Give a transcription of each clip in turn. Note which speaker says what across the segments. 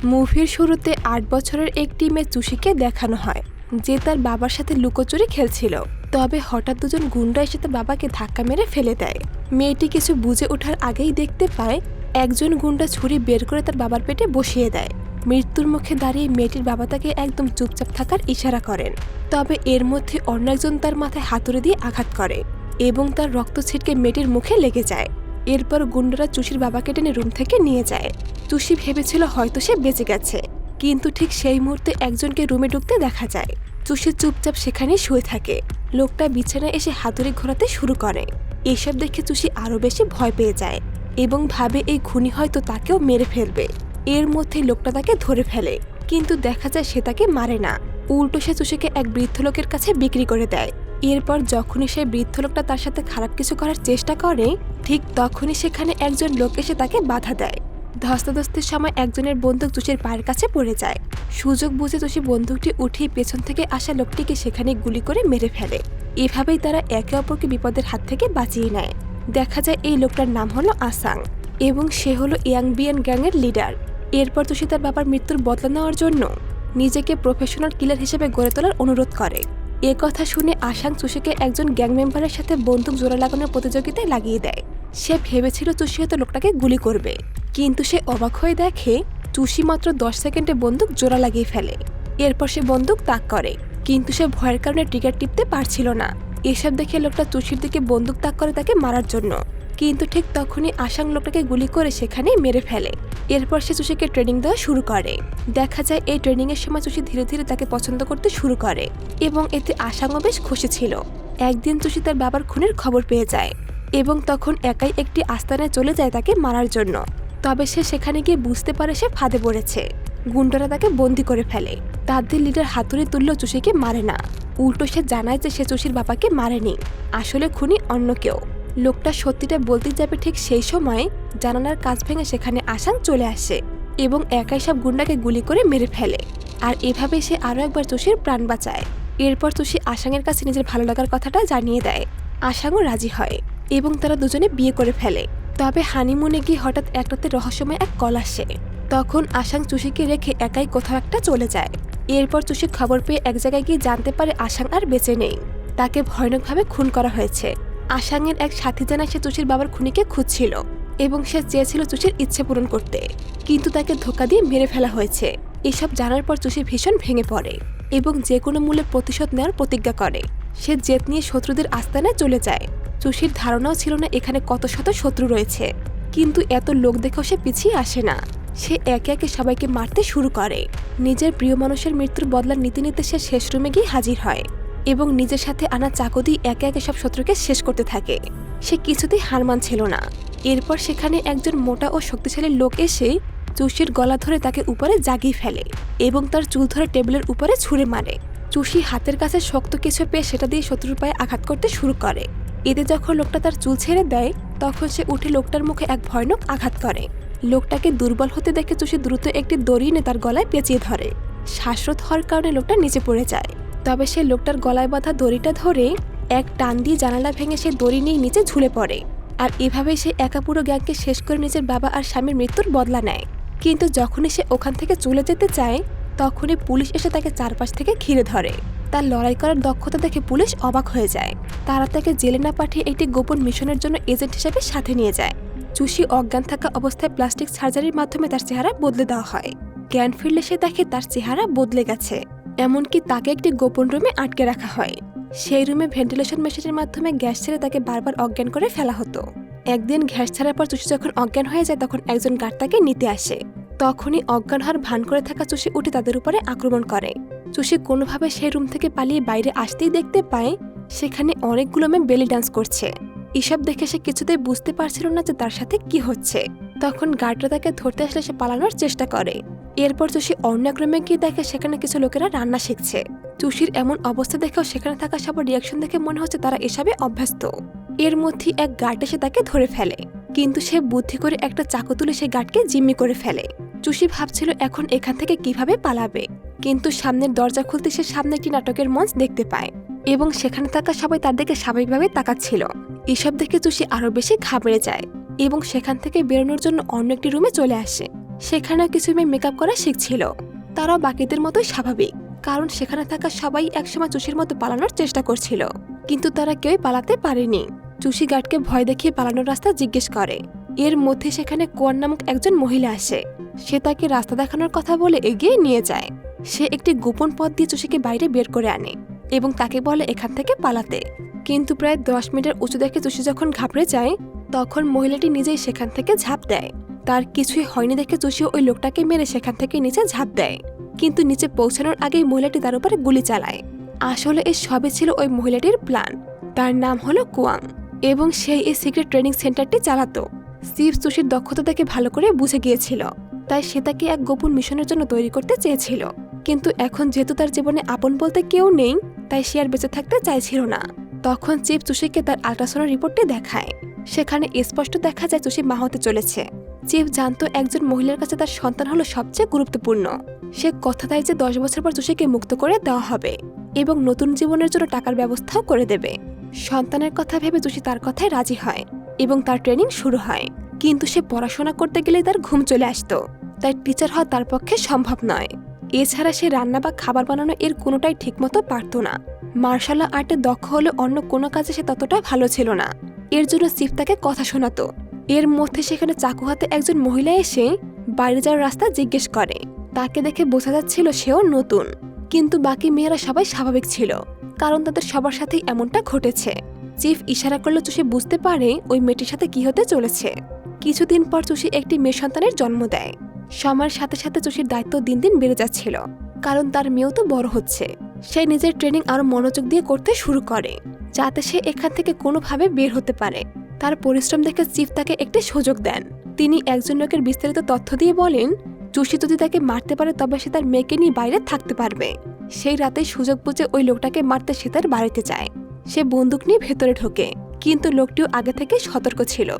Speaker 1: মুভির শুরুতে ৮ বছরের একটি মেয়ে চুষিকে দেখানো হয় যে তার বাবার সাথে লুকোচুরি খেলছিল। তবে হঠাৎ দুজন গুন্ডা এসে তার বাবাকে ধাক্কা মেরে ফেলে দেয়। মেয়েটি কিছু বুঝে ওঠার আগেই দেখতে পায় একজন গুন্ডা ছুরি বের করে তার বাবার পেটে বসিয়ে দেয়। মৃত্যুর মুখে দাঁড়িয়ে মেয়েটির বাবা তাকে একদম চুপচাপ থাকার ইশারা করেন। তবে এর মধ্যে অন্য একজন তার মাথায় হাতুড়ি দিয়ে আঘাত করে এবং তার রক্ত ছিটকে মেয়েটির মুখে লেগে যায়। এরপর গুন্ডারা চুষির বাবাকে টেনে রুম থেকে নিয়ে যায়। চুষি ভেবেছিল হয়তো সে বেঁচে গেছে, কিন্তু ঠিক সেই মুহূর্তে একজনকে রুমে ঢুকতে দেখা যায়। চুষি চুপচাপ সেখানেই শুয়ে থাকে। লোকটা বিছানায় এসে হাতুড়ি ঘোরাতে শুরু করে। এসব দেখে চুষি আরো বেশি ভয় পেয়ে যায় এবং ভাবে এই খুনি হয়তো তাকেও মেরে ফেলবে। এর মধ্যে লোকটা তাকে ধরে ফেলে, কিন্তু দেখা যায় সে তাকে মারে না, উল্টো সে চুষিকে এক বৃদ্ধ লোকের কাছে বিক্রি করে দেয়। এরপর যখনই সেই বৃদ্ধ লোকটা তার সাথে খারাপ কিছু করার চেষ্টা করে, ঠিক তখনই সেখানে একজন লোক এসে তাকে বাধা দেয়। ধস্তাধস্তির সময় একজনের বন্দুক চুষির পায়ের কাছে পড়ে যায়। সুযোগ বুঝে চুষি বন্দুকটি উঠিয়ে পেছন থেকে আসা লোকটিকে সেখানে গুলি করে মেরে ফেলে। এভাবেই তারা একে অপরকে বিপদের হাত থেকে বাঁচিয়ে নেয়। দেখা যায় এই লোকটার নাম হলো আসাং এবং সে হলো ইয়াংবিয়ান গ্যাংয়ের লিডার। এরপর চুষি তার বাবার মৃত্যুর বদলা নেওয়ার জন্য নিজেকে প্রফেশনাল কিলার হিসেবে গড়ে তোলার অনুরোধ করে। এ কথা শুনে আসাং চুষিকে একজন গ্যাং মেম্বারের সাথে বন্দুক জোড়া লাগানোর প্রতিযোগিতায় লাগিয়ে দেয়। সে ভেবেছিল চুষি হয়তো লোকটাকে গুলি করবে, কিন্তু সে অবাক হয়ে দেখে চুষি মাত্র 10 সেকেন্ডে বন্দুক জোড়া লাগিয়ে ফেলে। এরপর সে বন্দুক তাক করে, কিন্তু সে ভয়ের কারণে ট্রিগার টিপতে পারছিল না। এসব দেখে লোকটা চুষির দিকে বন্দুক তাক করে তাকে মারার জন্য, কিন্তু ঠিক তখনই আসাং লোকটাকে গুলি করে সেখানেই মেরে ফেলে। এরপর সে চুষিকে ট্রেনিং দেওয়া শুরু করে। দেখা যায় এই ট্রেনিং এর সময় চুষি ধীরে ধীরে তাকে পছন্দ করতে শুরু করে এবং এতে আসাংও বেশ খুশি ছিল। একদিন চুষি তার বাবার খুনের খবর পেয়ে যায় এবং তখন একাই একটি আস্তানায় চলে যায় তাকে মারার জন্য। তবে সে সেখানে গিয়ে বুঝতে পারে সে ফাঁদে পড়েছে। গুন্ডারা তাকে বন্দি করে ফেলে। তাদের লিডার হাতুড়ি তুললেও চুষিকে মারে না, উল্টো সে জানায় যে সে চুষির বাবাকে মারেনি, আসলে খুনি অন্য কেউ। লোকটা সত্যিটা বলতে যাবে ঠিক সেই সময় জানালার কাঁচ ভেঙে সেখানে আসাং চলে আসে এবং একাই সব গুন্ডাকে গুলি করে মেরে ফেলে। আর এভাবে সে আরো একবার চুষির প্রাণ বাঁচায়। এরপর চুষি আসাংয়ের কাছে নিজের ভালো লাগার কথাটা জানিয়ে দেয়। আসাংও রাজি হয় এবং তারা দুজনে বিয়ে করে ফেলে। তবে হানিমুনে গিয়ে হঠাৎ এক রাতে রহস্যময় এক কল আসে। তখন আসাং চুষিকে রেখে একাই কোথাও একটা চলে যায়। এরপর চুষি খবর পেয়ে এক জায়গায় গিয়ে জানতে পারে আসাং আর বেঁচে নেই, তাকে ভয়ানকভাবে খুন করা হয়েছে। আসাংয়ের এক সাথী জানায় সে চুষির বাবার খুনিকে খুঁজছিল এবং সে চেয়েছিল চুষির ইচ্ছে পূরণ করতে, কিন্তু তাকে ধোঁকা দিয়ে মেরে ফেলা হয়েছে। এসব জানার পর চুষি ভীষণ ভেঙে পড়ে এবং যে কোনো মূল্যে প্রতিশোধ নেওয়ার প্রতিজ্ঞা করে। সে জেদ নিয়ে শত্রুদের আস্তানায় চলে যায়। চুষির ধারণাও ছিল না এখানে কত শত শত্রু রয়েছে, কিন্তু এত লোক দেখেও সে পিছিয়ে আসে না। সে একে একে সবাইকে মারতে শুরু করে। নিজের প্রিয় মানুষের মৃত্যুর বদলা নিতে নিতে সে শেষ রুমে গিয়ে হাজির হয় এবং নিজের সাথে আনা চাকু দিয়ে একে একে সব শত্রুকে শেষ করতে থাকে। সে কিছুতেই হার মানছিল না। এরপর সেখানে একজন মোটা ও শক্তিশালী লোক এসে চুষির গলা ধরে তাকে উপরে জাগিয়ে ফেলে এবং তার চুল ধরে টেবিলের উপরে ছুঁড়ে মারে। চুষি হাতের কাছে শক্ত কিছু পেয়ে সেটা দিয়ে শত্রুর পায়ে আঘাত করতে শুরু করে। এতে যখন লোকটা তার চুল ছেড়ে দেয়, তখন সে উঠে লোকটার মুখে এক ভয়ানক আঘাত করে। লোকটাকে দুর্বল হতে দেখে চুষি দ্রুত একটি দড়ি এনে তার গলায় পেঁচিয়ে ধরে। শ্বাসরোধ হওয়ার কারণে লোকটা নিচে পড়ে যায়। তবে সে লোকটার গলায় বাঁধা দড়িটা ধরে এক টান দিয়ে জানালা ভেঙে সে দড়ি নিয়ে নিচে ঝুলে পড়ে। আর এভাবেই সে একা পুরো গ্যাংকে শেষ করে নিজের বাবা আর স্বামীর মৃত্যুর বদলা নেয়। কিন্তু যখনই সে ওখান থেকে চলে যেতে চায়, তখনই পুলিশ এসে তাকে চারপাশ থেকে ঘিরে ধরে। তার লড়াই করার দক্ষতা দেখে পুলিশ অবাক হয়ে যায়। তারা তাকে জেলে না পাঠিয়ে একটি গোপন মিশনের জন্য এজেন্ট হিসেবে সাথে নিয়ে যায়। চুষি অজ্ঞান থাকা অবস্থায় প্লাস্টিক সার্জারির মাধ্যমে তার চেহারা বদলে দেওয়া হয়। জ্ঞান ফিরলে সে দেখে তার চেহারা বদলে গেছে, এমনকি তাকে একটি গোপন রুমে আটকে রাখা হয়। সেই রুমে ভেন্টিলেশন মেশিনের মাধ্যমে গ্যাস ছেড়ে তাকে বারবার অজ্ঞান করে ফেলা হতো। একদিন গ্যাস ছাড়ার পর চুষি যখন অজ্ঞান হয়ে যায়, তখন একজন গার্ড তাকে নিতে আসে। তখনই অজ্ঞান হওয়ার ভান করে থাকা চুষি উঠে তাদের উপরে আক্রমণ করে। চুষি কোনোভাবে সেই রুম থেকে পালিয়ে বাইরে আসতেই দেখতে পায় সেখানে অনেকগুলো মেয়ে বেলি ডান্স করছে। এসব দেখে সে কিছুতেই বুঝতে পারছিল না যে তার সাথে কি হচ্ছে। তখন গার্ডরা তাকে ধরতে আসলে সে পালানোর চেষ্টা করে। এরপর চুষি অন্য এক রুমে গিয়ে দেখে সেখানে কিছু লোকেরা রান্না শিখছে। চুষির এমন অবস্থা দেখেও সেখানে থাকা সবার রিয়াকশন দেখে মনে হচ্ছে তারা এসবে অভ্যস্ত। এর মধ্যে এক গার্ড এসে তাকে ধরে ফেলে, কিন্তু সে বুদ্ধি করে একটা চাকু তুলে সেই গার্ডকে জিম্মি করে ফেলে। চুষি ভাবছিল এখন এখান থেকে কিভাবে পালাবে, কিন্তু সামনের দরজা খুলতে সে সামনে একটি নাটকের মঞ্চ দেখতে পায় এবং সেখানে থাকা সবাই তার দিকে স্বাভাবিকভাবে তাকাচ্ছিল। এসব দেখে চুষি আরো বেশি ঘাবড়ে যায় এবং সেখান থেকে বেরোনোর জন্য অন্য একটি রুমে চলে আসে। সেখানেও কিছু মেয়ে মেকআপ করা শিখছিল। তারাও বাকিদের মতোই স্বাভাবিক, কারণ সেখানে থাকা সবাই একসময় চুষির মতো পালানোর চেষ্টা করছিল, কিন্তু তারা কেউই পালাতে পারেনি। চুষি গার্ডকে ভয় দেখিয়ে পালানোর রাস্তা জিজ্ঞেস করে। এর মধ্যে সেখানে কোয়ান নামক একজন মহিলা আসে। সে তাকে রাস্তা দেখানোর কথা বলে এগিয়ে নিয়ে যায়। সে একটি গোপন পথ দিয়ে চুষিকে বাইরে বের করে আনে এবং তাকে বলে এখান থেকে পালাতে। কিন্তু প্রায় 10 মিটার উঁচু দেখে চুষি যখন ঘাবড়ে যায়, তখন মহিলাটি নিজেই সেখান থেকে ঝাঁপ দেয়। তার কিছুই হয়নি দেখে চুষি ওই লোকটাকে মেরে সেখান থেকে নিচে ঝাঁপ দেয়, কিন্তু নিচে পৌঁছানোর আগেই মহিলাটি তার উপরে গুলি চালায়। আসলে এই সবই ছিল ওই মহিলাটির প্ল্যান। তার নাম হলো কুয়াং এবং সেই এই সিক্রেট ট্রেনিং সেন্টারটি চালাতো। চিফ চুষির দক্ষতা দেখে ভালো করে বুঝে গিয়েছিল, তাই সে তাকে এক গোপন মিশনের জন্য তৈরি করতে চেয়েছিল। কিন্তু এখন যেহেতু তার জীবনে আপন বলতে কেউ নেই, তাই সে আর বেঁচে থাকতে চাইছিল না। তখন চিফ চুষিকে তার আল্ট্রাসাউন্ড রিপোর্টটি দেখায়। সেখানে স্পষ্ট দেখা যায় চুষি মা হতে চলেছে। চিফ জানতো একজন মহিলার কাছে তার সন্তান হলো সবচেয়ে গুরুত্বপূর্ণ। সে কথা দেয় যে 10 বছর পর চুষিকে মুক্ত করে দেওয়া হবে এবং নতুন জীবনের জন্য টাকার ব্যবস্থাও করে দেবে। সন্তানের কথা ভেবে চুষি তার কথায় রাজি হয় এবং তার ট্রেনিং শুরু হয়। কিন্তু সে পড়াশোনা করতে গেলে তার ঘুম চলে আসতো, তাই টিচার হওয়া তার পক্ষে সম্ভব নয়। এছাড়া সে রান্না বা খাবার বানানো এর কোনোটাই ঠিকমতো পারত না। মার্শাল আর্টে দক্ষ হলে অন্য কোনো কাজে সে ততটা ভালো ছিল না। এর জন্য চিফ তাকে কথা শোনাতো। এর মধ্যে সেখানে চাকু হাতে একজন মহিলা এসে বাইরে যাওয়ার রাস্তা জিজ্ঞেস করে। তাকে দেখে বোঝা যাচ্ছিল সেও নতুন, কিন্তু বাকি মেয়েরা সবাই স্বাভাবিক ছিল, কারণ তাদের সবার সাথেই এমনটা ঘটেছে। চিফ ইশারা করলে চুষি বুঝতে পারে ওই মেয়েটির সাথে কি হতে চলেছে। কিছুদিন পর চুষি একটি মেয়ে সন্তানের জন্ম দেয়। সময়ের সাথে সাথে চুষির দায়িত্ব দিন দিন বেড়ে যাচ্ছিল, কারণ তার মেয়েও তো বড় হচ্ছে। সে নিজের ট্রেনিং আরো মনোযোগ দিয়ে করতে শুরু করে, যাতে সে এখান থেকে কোনোভাবে বের হতে পারে। তার পরিশ্রম দেখে চিফ তাকে একটি সুযোগ দেন। তিনি একজন লোকের বিস্তারিত তথ্য দিয়ে বলেন, চুষি যদি তাকে মারতে পারে তবে সে তার মেয়েকে নিয়ে বাইরে থাকতে পারবে। সেই রাতে সুযোগ বুঝে ওই লোকটাকে মারতে সে তার বাড়িতে যায়। সে বন্দুক নিয়ে ভেতরে ঢোকে, কিন্তু লোকটিও আগে থেকে সতর্ক ছিল।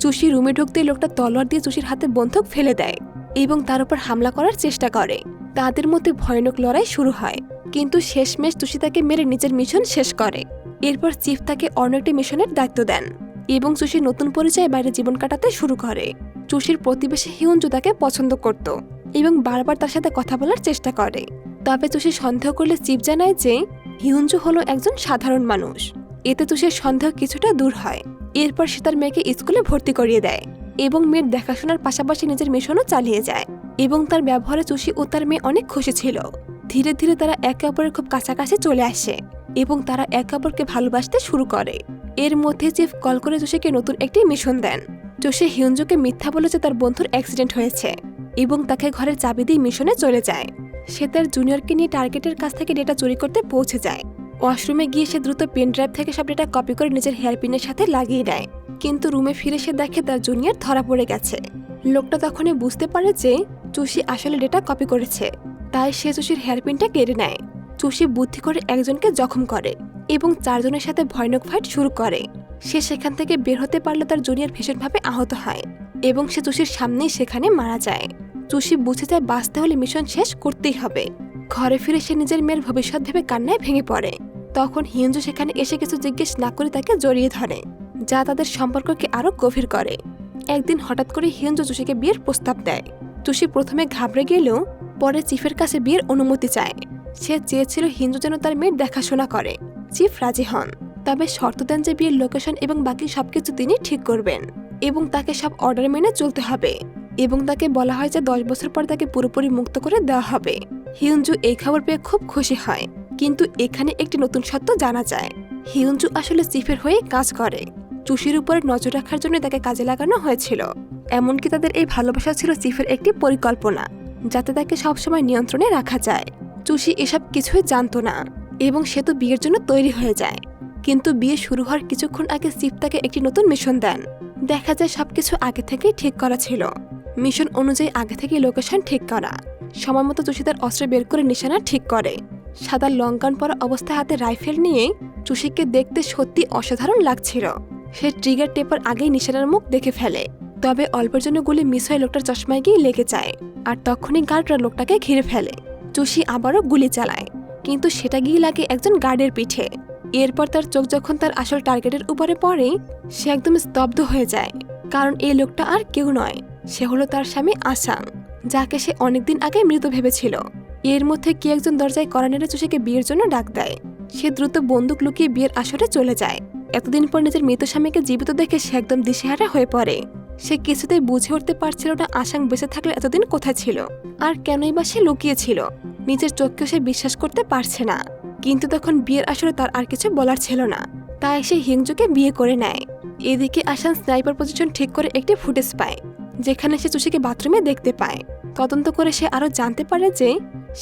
Speaker 1: চুষি রুমে ঢুকতে লোকটা তলোয়ার দিয়ে চুষির হাতে বন্দুক ফেলে দেয় এবং তার উপর হামলা করার চেষ্টা করে। তাদের মধ্যে ভয়ানক লড়াই শুরু হয়, কিন্তু শেষমেশ চুষি তাকে মেরে নিজের মিশন শেষ করে। এরপর চিফ তাকে অন্য একটি মিশনের দায়িত্ব দেন এবং চুষি নতুন পরিচয়ে বাইরে জীবন কাটাতে শুরু করে। চুষির প্রতিবেশী হিউনজু তাকে পছন্দ করত এবং বারবার তার সাথে কথা বলার চেষ্টা করে। তবে চুষি সন্দেহ করলে চিফ জানায় যে হিউনজু হলো একজন সাধারণ মানুষ। এতে চুষির সন্দেহ কিছুটা দূর হয়। এরপর সে তার মেয়েকে স্কুলে ভর্তি করিয়ে দেয় এবং মেয়ের দেখাশোনার পাশাপাশি নিজের মিশনও চালিয়ে যায়। এবং তার ব্যবহারে চুষি ও তার মেয়ে অনেক খুশি ছিল। ধীরে ধীরে তারা একে অপরের খুব কাছাকাছি চলে আসে এবং তারা একে অপরকে ভালোবাসতে শুরু করে। এর মধ্যে চিফ কল করে চুষিকে নতুন একটি মিশন দেন। চুষি হিউনজুকে মিথ্যা বলে যে তার বন্ধুর অ্যাক্সিডেন্ট হয়েছে এবং তাকে ঘরের চাবি দিয়ে মিশনে চলে যায়। সে তার জুনিয়রকে নিয়ে টার্গেটের কাছ থেকে ডেটা চুরি করতে পৌঁছে যায়। ওয়াশরুমে গিয়ে সে দ্রুত পেন ড্রাইভ থেকে সব ডেটা কপি করে নিজের হেয়ারপিনের সাথে লাগিয়ে দেয়, কিন্তু রুমে ফিরে সে দেখে তার জুনিয়র ধরা পড়ে গেছে। লোকটা তখনই বুঝতে পারে যে চুষি আসলে ডেটা কপি করেছে, তাই সে চুষির হেয়ারপিনটা কেড়ে নেয়। চুষি বুদ্ধি করে একজনকে জখম করে এবং 4 জনের সাথে ভয়ানক ফাইট শুরু করে। সে সেখান থেকে বের হতে পারলে তার জুনিয়র ভীষণভাবে আহত হয় এবং সে চুষির সামনেই সেখানে মারা যায়। চুষি বুঝে যায় বাঁচতে হলে মিশন শেষ করতেই হবে। ঘরে ফিরে সে নিজের মেয়ের ভবিষ্যৎ ভেবে কান্নায় ভেঙে পড়ে। তখন হিউনজু সেখানে এসে কিছু জিজ্ঞেস না করে তাকে জড়িয়ে ধরে, যা তাদের সম্পর্ককে আরো গভীর করে। একদিন হঠাৎ করে হিউনজু চুষিকে বিয়ের প্রস্তাব দেয়। চুষি প্রথমে ঘাবড়ে গেলেও পরে চিফের কাছে বিয়ের অনুমতি চায়। সে চেয়েছিল হিউনজু যেন তার মেয়ের দেখাশোনা করে। চিফ রাজি হন, তবে শর্ত দেন যে বিয়ের লোকেশন এবং বাকি সবকিছু তিনি ঠিক করবেন এবং তাকে সব অর্ডার মেনে চলতে হবে। এবং তাকে বলা হয় যে 10 বছর পর তাকে পুরোপুরি মুক্ত করে দেওয়া হবে। হিউনজু এই খবর পেয়ে খুব খুশি হয়, কিন্তু এখানে একটি নতুন সত্য জানা যায়। হিউনজু আসলে চিফের হয়ে কাজ করে। চুষির উপরে নজর রাখার জন্য তাকে কাজে লাগানো হয়েছিল। এমনকি তাদের এই ভালোবাসা ছিল চিফের একটি পরিকল্পনা, যাতে তাকে সবসময় নিয়ন্ত্রণে রাখা যায়। চুষি এসব কিছুই জানতো না এবং সে তো বিয়ের জন্য তৈরি হয়ে যায়। কিন্তু বিয়ে শুরু হওয়ার কিছুক্ষণ আগে চিফ তাকে একটি নতুন মিশন দেন। দেখা যায় সবকিছু আগে থেকেই ঠিক করা ছিল। মিশন অনুযায়ী আগে থেকেই লোকেশন ঠিক করা। সময় মতো চুষি তার অস্ত্র বের করে নিশানা ঠিক করে। সাদা লং গাউন পরা অবস্থায় হাতে রাইফেল নিয়ে চুষিকে দেখতে সত্যি অসাধারণ লাগছিল। সে ট্রিগার টেপার আগেই নিশানার মুখ দেখে ফেলে, তবে অল্পের জন্য গুলি মিস হয়ে লোকটার চশমায় গিয়ে লেগে যায়, আর তখনই গার্ডরা লোকটাকে ঘিরে ফেলে। চুষি আবারও গুলি চালায়, কিন্তু সেটা গিয়ে লাগে একজন গার্ডের পিঠে। এরপর তার চোখ যখন তার আসল টার্গেটের উপরে পড়ে, সে একদম স্তব্ধ হয়ে যায়, কারণ এই লোকটা আর কেউ নয়, সে হলো তার স্বামী আসাং। যাকে সে অনেকদিন আগে মৃত ভেবেছিল। এর মধ্যে কি একজন দরজায় কড়া নেড়ে চুষিকে বিয়ের জন্য ডাক দেয়। সে দ্রুত বন্দুক লুকিয়ে বিয়ের আসরে চলে যায়। এতদিন পর নিজের মৃত স্বামীকে জীবিত দেখে সে একদম দিশেহারা হয়ে পড়ে। সে কিছুতেই বুঝে উঠতে পারছিল না আশাং বেঁচে থাকলে এতদিন কোথায় ছিল, আর কেনই বা সে লুকিয়েছিল। নিজের চোখকেও সে বিশ্বাস করতে পারছে না। কিন্তু তখন বিয়ের আসরে তার আর কিছু বলার ছিল না, তাই সে হিংজুকে বিয়ে করে নেয়। এদিকে আশাং স্নাইপার পজিশন ঠিক করে একটি ফুটেজ পায়, যেখানে সে চুষিকে বাথরুমে দেখতে পায়। তদন্ত করে সে আরো জানতে পারে যে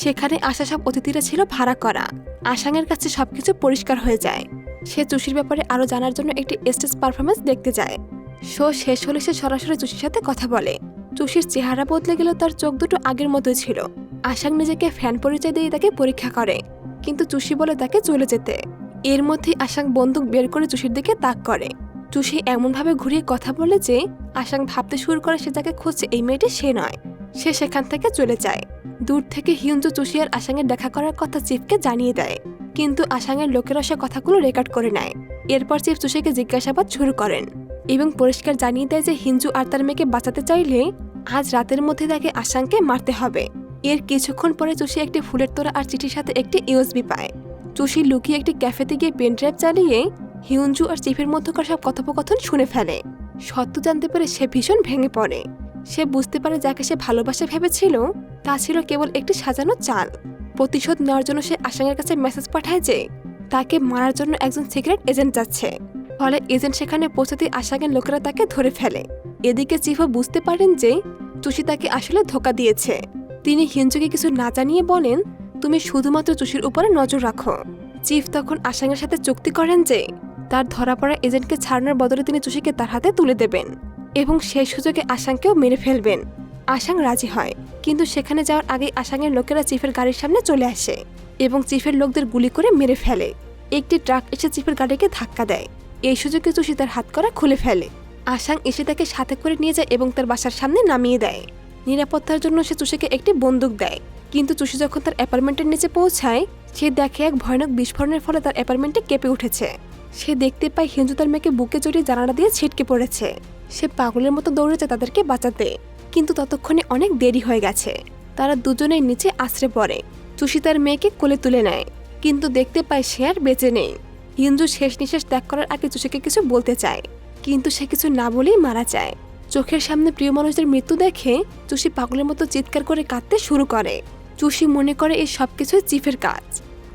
Speaker 1: সেখানে আসা সব অতিথিরা ছিল ভাড়া করা। আশাংয়ের কাছে সবকিছু পরিষ্কার হয়ে যায়। সে চুষির ব্যাপারে আরো জানার জন্য একটি স্টেজ পারফরমেন্স দেখতে যায়। শো শেষ হলে সে সরাসরি চুষির সাথে কথা বলে। চুষির চেহারা বদলে গেল, তার চোখ দুটো আগের মতোই ছিল। আশাং নিজেকে ফ্যান পরিচয় দিয়ে তাকে পরীক্ষা করে, কিন্তু চুষি বলে তাকে চলে যেতে। এর মধ্যে আশাং বন্দুক বের করে চুষির দিকে তাক করে। চুষি এমনভাবে ঘুরিয়ে কথা বলে যে আশাং ভাবতে শুরু করে সে যাকে খুঁজছে এই মেয়েটি সে নয়। সে সেখান থেকে চলে যায়। দূর থেকে হিউঞ্জু চুষি আর আশাংয়ের দেখা করার কথা চিফকে জানিয়ে দেয়, কিন্তু আশাংয়ের লোকেরা সে কথাগুলো রেকর্ড করে নেয়। এরপর চিফ চুষিকে জিজ্ঞাসাবাদ শুরু করেন এবং পরিষ্কার জানিয়ে দেয় যে হিঞ্জু আর তার মেয়েকে বাঁচাতে চাইলে আজ রাতের মধ্যে তাকে আশাংকে মারতে হবে। এর কিছুক্ষণ পরে চুষি একটি ফুলের তোড়া আর চিঠির সাথে একটি ইউএসবি পায়। চুষি লুকিয়ে একটি ক্যাফেতে গিয়ে পেন ড্রাইভ চালিয়ে হিউঞ্জু আর চিফের মধ্যকার সব কথোপকথন শুনে ফেলে। সত্য জানতে পেরে সে ভীষণ ভেঙে পড়ে। সে বুঝতে পারে যাকে সে ভালোবাসা ভেবেছিল তা ছিল কেবল একটি সাজানো চাল। প্রতিশোধ নেওয়ার জন্য সে আশাংয়ের কাছে মেসেজ পাঠায় যে তাকে মারার জন্য একজন সিক্রেট এজেন্ট যাচ্ছে। ফলে এজেন্ট সেখানে পৌঁছাতে আশাংয়ের লোকেরা তাকে ধরে ফেলে। এদিকে চিফও বুঝতে পারেন যে চুষি তাকে আসলে ধোঁকা দিয়েছে। তিনি হিঞ্জুকে কিছু না জানিয়ে বলেন, তুমি শুধুমাত্র চুষির উপরে নজর রাখো। চিফ তখন আশাংয়ের সাথে চুক্তি করেন যে তার ধরা পড়া এজেন্টকে ছাড়ানোর বদলে তিনি চুষিকে তার হাতে তুলে দেবেন এবং সেই সুযোগে আশাংকেও মেরে ফেলবেন। আশাং রাজি হয়, কিন্তু সেখানে যাওয়ার আগেই আশাংয়ের লোকেরা চিফের গাড়ির সামনে চলে আসে এবং চিফের লোকদের গুলি করে মেরে ফেলে। একটি ট্রাক এসে চিফের গাড়িকে ধাক্কা দেয়। এই সুযোগে চুষি তার হাত করা খুলে ফেলে। আশাং এসে তাকে সাথে করে নিয়ে যায় এবং তার বাসার সামনে নামিয়ে দেয়। নিরাপত্তার জন্য সে চুষিকে একটি বন্দুক দেয়, কিন্তু চুষি যখন তার অ্যাপার্টমেন্টের নিচে পৌঁছায় সে দেখে এক ভয়ানক বিস্ফোরণের ফলে তার অ্যাপার্টমেন্টে কেঁপে উঠেছে। সে দেখতে পায় হিঞ্জু তার মেয়েকে বুকে জড়িয়ে জানালা দিয়ে ছিটকে পড়েছে। সে পাগলের মতো দৌড়েছে তাদেরকে বাঁচাতে, কিন্তু ততক্ষণে অনেক দেরি হয়ে গেছে। তারা দুজনেই নিচে আছড়ে পড়ে। চুষি তার মেয়েকে কোলে তুলে নেয়, কিন্তু দেখতে পায় সে আর বেঁচে নেই। হিঞ্জু শেষ নিঃশ্বাস ত্যাগ করার আগে চুষিকে কিছু বলতে চায়, কিন্তু সে কিছু না বলেই মারা যায়। চোখের সামনে প্রিয় মানুষদের মৃত্যু দেখে চুষি পাগলের মতো চিৎকার করে কাঁদতে শুরু করে। চুষি মনে করে এই সবকিছুই চিফের কাজ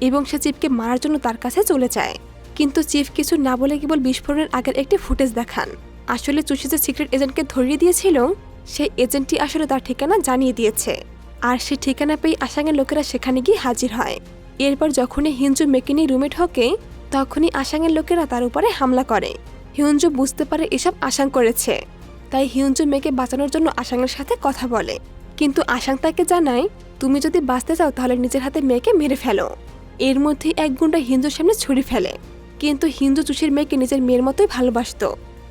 Speaker 1: এবং সে চিফকে মারার জন্য তার কাছে চলে যায়। কিন্তু চিফ কিছু না বলে কেবল বিস্ফোরণের আগের একটি ফুটেজ দেখান। আসলে চুষি যে সিক্রেট এজেন্টকে ধরিয়ে দিয়েছিল সেই এজেন্টটি আসলে তার ঠিকানা জানিয়ে দিয়েছে, আর সে ঠিকানা পেয়ে আশাংয়ের লোকেরা সেখানে গিয়ে হাজির হয়। এরপর যখনই হিঞ্জু মেকে নিয়ে রুমে ঢোকে তখনই আশাংয়ের লোকেরা তার উপরে হামলা করে। হিউঞ্জু বুঝতে পারে এসব আশাং করেছে, তাই হিউঞ্জু মেয়েকে বাঁচানোর জন্য আশাংয়ের সাথে কথা বলে। কিন্তু আশাং তাকে জানায়, তুমি যদি বাঁচতে চাও তাহলে নিজের হাতে মেয়েকে মেরে ফেলো। এর মধ্যেই এক গুন্ডা হিঞ্জুর সামনে ছুরি ফেলে, কিন্তু হিঞ্জু চুষির মেয়েকে নিজের মেয়ের মতোই ভালোবাসত,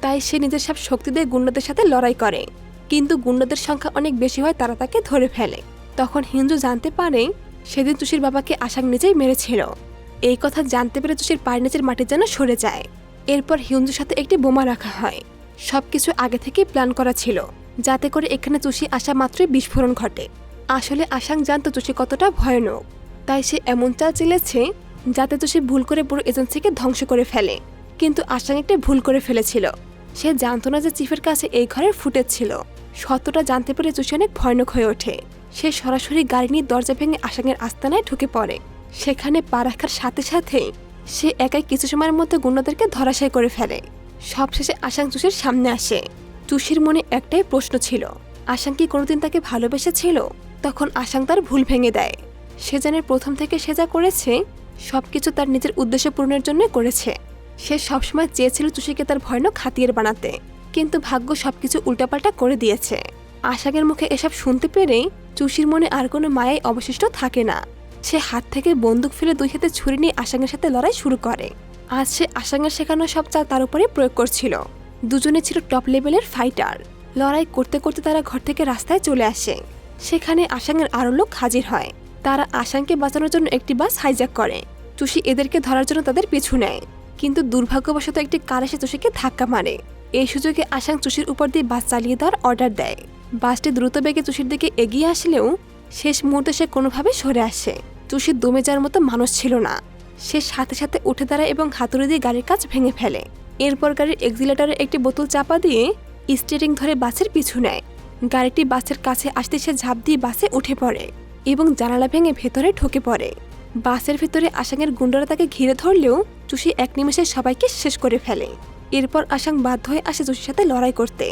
Speaker 1: তাই সে নিজের সব শক্তি দিয়ে গুন্ডাদের সাথে লড়াই করে। কিন্তু গুন্ডাদের সংখ্যা অনেক বেশি হয়, তারা তাকে ধরে ফেলে। তখন হিঞ্জু জানতে পারে সেদিন চুষির বাবাকে আশাং নিজেই মেরেছিল। এই কথা জানতে পেরে চুষির পায়ের নিচের মাটি যেন সরে যায়। এরপর হিউঞ্জুর সাথে একটি বোমা রাখা হয়। সবকিছু আগে থেকেই প্ল্যান করা ছিল, যাতে করে এখানে চুষি আসা মাত্রই বিস্ফোরণ ঘটে। আসলে আশাং জানতো চুষি কতটা ভয়ানক, তাই সে এমন চাল চেলেছে যাতে চুষি ভুল করে পুরো এজেন্সিকে ধ্বংস করে ফেলে। কিন্তু আশাং একটা ভুল করে ফেলেছিল। সে জানতো না যে চিফের কাছে এই ঘরের ফুটেজ ছিল। সত্যটা জানতে পেরে চুষি অনেক ভয়ানক হয়ে ওঠে। সে সরাসরি গাড়ি নিয়ে দরজা ভেঙে আশাংয়ের আস্তানায় ঢুকে পড়ে। সেখানে পা রাখার সাথে সাথে সে একাই কিছু সময়ের মধ্যে গুন্ডাদেরকে ধরাশায়ী করে ফেলে। সবশেষে আশাং চুষির সামনে আসে। চুষির মনে একটাই প্রশ্ন ছিল, আশাং কি কোনোদিন তাকে ভালোবেসেছিল? তখন আশাং তার ভুল ভেঙে দেয়। সে জানে প্রথম থেকে সে যা করেছে সবকিছু তার নিজের উদ্দেশ্য পূরণের জন্য করেছে। সে সবসময় চেয়েছিল চুষিকে তার ভয়ানক হাতিয়ার বানাতে, কিন্তু ভাগ্য সবকিছু উল্টাপাল্টা করে দিয়েছে। আশাংয়ের মুখে এসব শুনতে পেরে চুষির মনে আর কোনো মায়াই অবশিষ্ট থাকে না। সে হাত থেকে বন্দুক ফেলে দুই হাতে ছুরি নিয়ে আশাংয়ের সাথে লড়াই শুরু করে। আজ সে আশাংয়ের শেখানো সব চাল তার উপরে প্রয়োগ করছিল। দুজনে ছিল টপ লেভেলের ফাইটার। লড়াই করতে করতে তারা ঘর থেকে রাস্তায় চলে আসে। সেখানে আশাংয়ের আরও লোক হাজির হয়। তারা আশাংকে বাঁচানোর জন্য একটি বাস হাইজ্যাক করে। চুষি এদেরকে ধরার জন্য তাদের পিছু নেয়, কিন্তু দুর্ভাগ্যবশত একটি কার এসে চুষিকে ধাক্কা মারে। এই সুযোগে আশাং চুষির উপর দিয়ে বাস চালিয়ে দেওয়ার অর্ডার দেয়। বাসটি দ্রুত বেগে চুষির দিকে এগিয়ে আসলেও শেষ মুহূর্তে সে কোনোভাবে সরে আসে। চুষি দমে যাওয়ার মতো মানুষ ছিল না। সে সাথে সাথে উঠে দাঁড়ায় এবং হাতুড়ি দিয়ে গাড়ির কাঁচ ভেঙে ফেলে। এরপর গাড়ির এক্সিলেটরে একটি বোতল চাপা দিয়ে স্টিয়ারিং ধরে বাসের পিছু নেয়। গাড়িটি বাসের কাছে আসতে সে ঝাঁপ দিয়ে বাসে উঠে পড়ে এবং জানালা ভেঙে ভেতরে ঢুকে পড়ে। বাসের ভেতরে আসাংয়ের গুন্ডারা তাকে ঘিরে ধরলেও চুষি এক নিমেষে সবাইকে শেষ করে ফেলে। এরপর আসাং বাধ্য হয়ে আসে চুষির সাথে লড়াই করতে।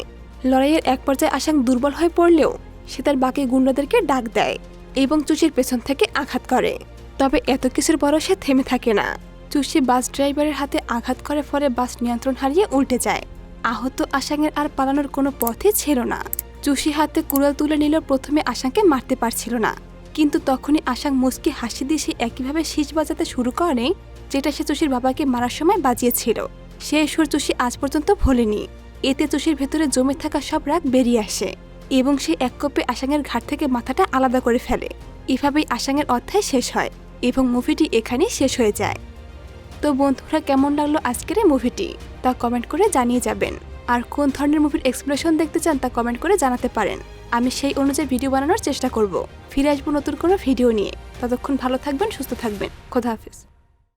Speaker 1: লড়াইয়ের এক পর্যায়ে আসাং দুর্বল হয়ে পড়লেও সে তার বাকি গুন্ডাদেরকে ডাক দেয় এবং চুষির পেছন থেকে আঘাত করে। তবে এত কিছুর পরও সে থেমে থাকে না। চুষি বাস ড্রাইভারের হাতে আঘাত করে ফলে বাস নিয়ন্ত্রণ হারিয়ে উল্টে যায়। আহত আসাংয়ের আর পালানোর কোনো পথই ছিল না। চুষি হাতে কুড়াল তুলে নিলেও প্রথমে আসাংকে মারতে পারছিল না, কিন্তু তখনই আসাং মুচকি হাসি দিয়ে সে একইভাবে শীষ বাজাতে শুরু করে যেটা সে চুষির বাবাকে মারার সময় বাজিয়েছিল। সে সুর চুষি আজ পর্যন্ত ভোলেনি। এতে চুষির ভেতরে জমে থাকা সব রাগ বেরিয়ে আসে এবং সে এক কোপে আসাংয়ের ঘাট থেকে মাথাটা আলাদা করে ফেলে। এভাবেই আসাংয়ের অধ্যায় শেষ হয় এবং মুভিটি এখানেই শেষ হয়ে যায়। তো বন্ধুরা, কেমন লাগলো আজকের এই মুভিটি তা কমেন্ট করে জানিয়ে যাবেন। আর কোন ধরনের মুভির এক্সপ্লেনেশন দেখতে চান তা কমেন্ট করে জানাতে পারেন। আমি সেই অনুযায়ী ভিডিও বানানোর চেষ্টা করব। ফিরে আসবো নতুন কোনো ভিডিও নিয়ে। ততক্ষণ ভালো থাকবেন, সুস্থ থাকবেন। খোদা হাফেজ।